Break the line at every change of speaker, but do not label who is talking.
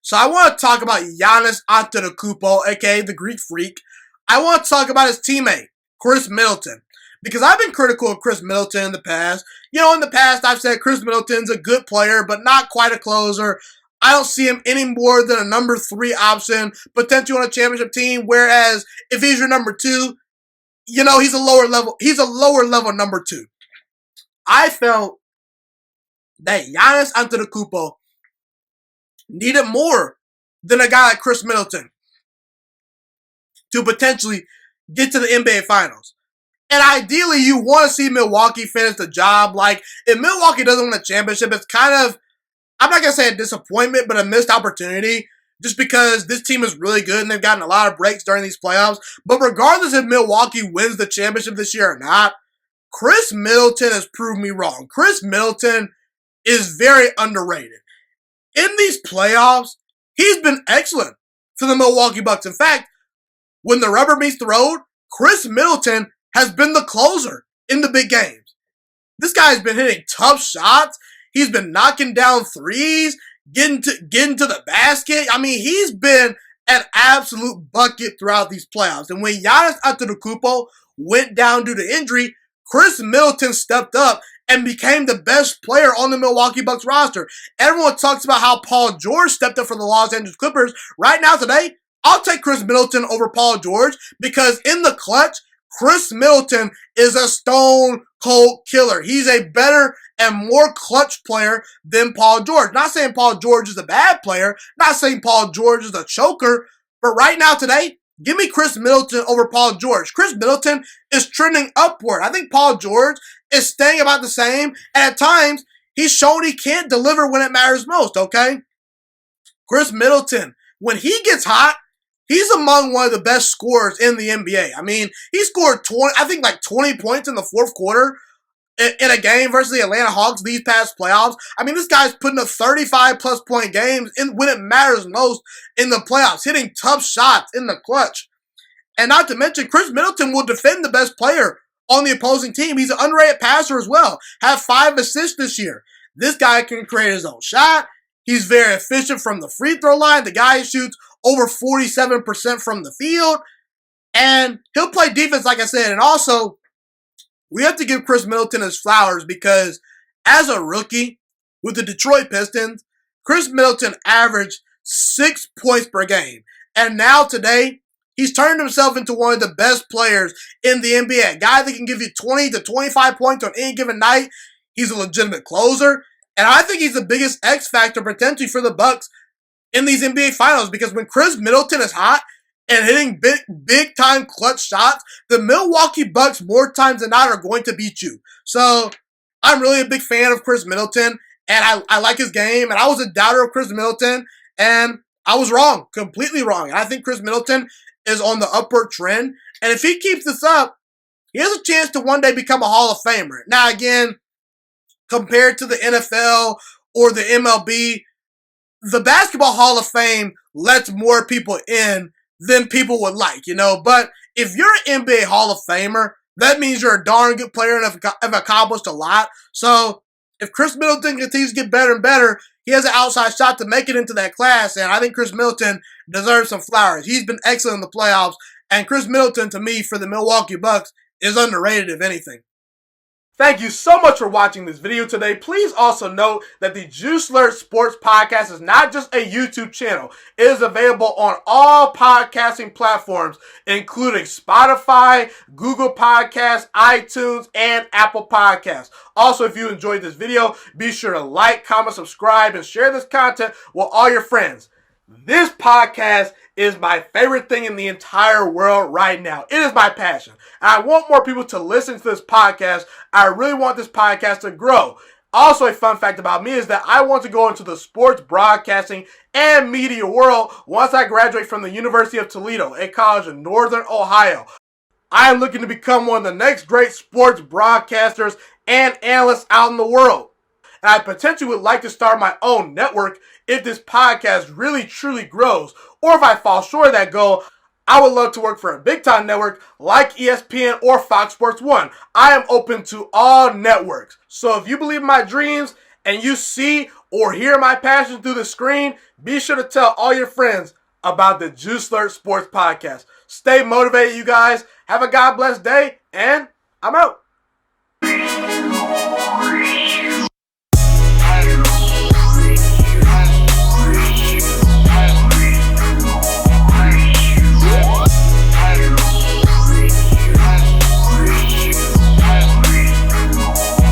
So I want to talk about Giannis Antetokounmpo, aka the Greek Freak. I want to talk about his teammate, Khris Middleton. Because I've been critical of Khris Middleton in the past. In the past I've said Khris Middleton's a good player, but not quite a closer. I don't see him any more than a number 3 option, potentially on a championship team. Whereas if he's your number 2, he's a lower level number 2. I felt that Giannis Antetokounmpo needed more than a guy like Khris Middleton to potentially get to the NBA Finals. And ideally, you want to see Milwaukee finish the job. Like, if Milwaukee doesn't win a championship, it's kind of, I'm not going to say a disappointment, but a missed opportunity. Just because this team is really good and they've gotten a lot of breaks during these playoffs. But regardless if Milwaukee wins the championship this year or not, Khris Middleton has proved me wrong. Khris Middleton is very underrated. In these playoffs, he's been excellent for the Milwaukee Bucks. In fact, when the rubber meets the road, Khris Middleton has been the closer in the big games. This guy's been hitting tough shots. He's been knocking down threes, getting to the basket. I mean, he's been an absolute bucket throughout these playoffs. And when Giannis Antetokounmpo went down due to injury, Khris Middleton stepped up and became the best player on the Milwaukee Bucks roster. Everyone talks about how Paul George stepped up for the Los Angeles Clippers. Right now, today, I'll take Khris Middleton over Paul George because in the clutch, Khris Middleton is a stone cold killer. He's a better and more clutch player than Paul George. Not saying Paul George is a bad player. Not saying Paul George is a choker. But right now, today, give me Khris Middleton over Paul George. Khris Middleton is trending upward. I think Paul George is staying about the same. And at times, he's shown he can't deliver when it matters most, okay? Khris Middleton, when he gets hot, he's among one of the best scorers in the NBA. I mean, he scored 20 points in the fourth quarter in a game versus the Atlanta Hawks these past playoffs. I mean, this guy's putting up 35-plus point games when it matters most in the playoffs, hitting tough shots in the clutch. And not to mention, Khris Middleton will defend the best player on the opposing team. He's an underrated passer as well. Had 5 assists this year. This guy can create his own shot. He's very efficient from the free throw line. The guy shoots over 47% from the field. And he'll play defense, like I said. And also, we have to give Khris Middleton his flowers because as a rookie with the Detroit Pistons, Khris Middleton averaged 6 points per game. And now today, he's turned himself into one of the best players in the NBA. A guy that can give you 20 to 25 points on any given night. He's a legitimate closer. And I think he's the biggest X factor potentially for the Bucks in these NBA Finals because when Khris Middleton is hot and hitting big time clutch shots, the Milwaukee Bucks more times than not are going to beat you. So I'm really a big fan of Khris Middleton and I like his game. And I was a doubter of Khris Middleton and I was wrong, completely wrong. And I think Khris Middleton is on the upward trend. And if he keeps this up, he has a chance to one day become a Hall of Famer. Now again, compared to the NFL or the MLB, the Basketball Hall of Fame lets more people in than people would like, But if you're an NBA Hall of Famer, that means you're a darn good player and have accomplished a lot. So if Khris Middleton continues to get better and better, he has an outside shot to make it into that class. And I think Khris Middleton deserves some flowers. He's been excellent in the playoffs. And Khris Middleton, to me, for the Milwaukee Bucks, is underrated, if anything. Thank you so much for watching this video today. Please also note that the Juiciest Sports Podcast is not just a YouTube channel. It is available on all podcasting platforms, including Spotify, Google Podcasts, iTunes, and Apple Podcasts. Also, if you enjoyed this video, be sure to like, comment, subscribe, and share this content with all your friends. This podcast is my favorite thing in the entire world right now. It is my passion. And I want more people to listen to this podcast. I really want this podcast to grow. Also, a fun fact about me is that I want to go into the sports broadcasting and media world once I graduate from the University of Toledo, a college in Northern Ohio. I am looking to become one of the next great sports broadcasters and analysts out in the world. And I potentially would like to start my own network if this podcast really truly grows. Or if I fall short of that goal, I would love to work for a big-time network like ESPN or Fox Sports 1. I am open to all networks. So if you believe in my dreams and you see or hear my passion through the screen, be sure to tell all your friends about the Juice Alert Sports Podcast. Stay motivated, you guys. Have a God bless day, and I'm out.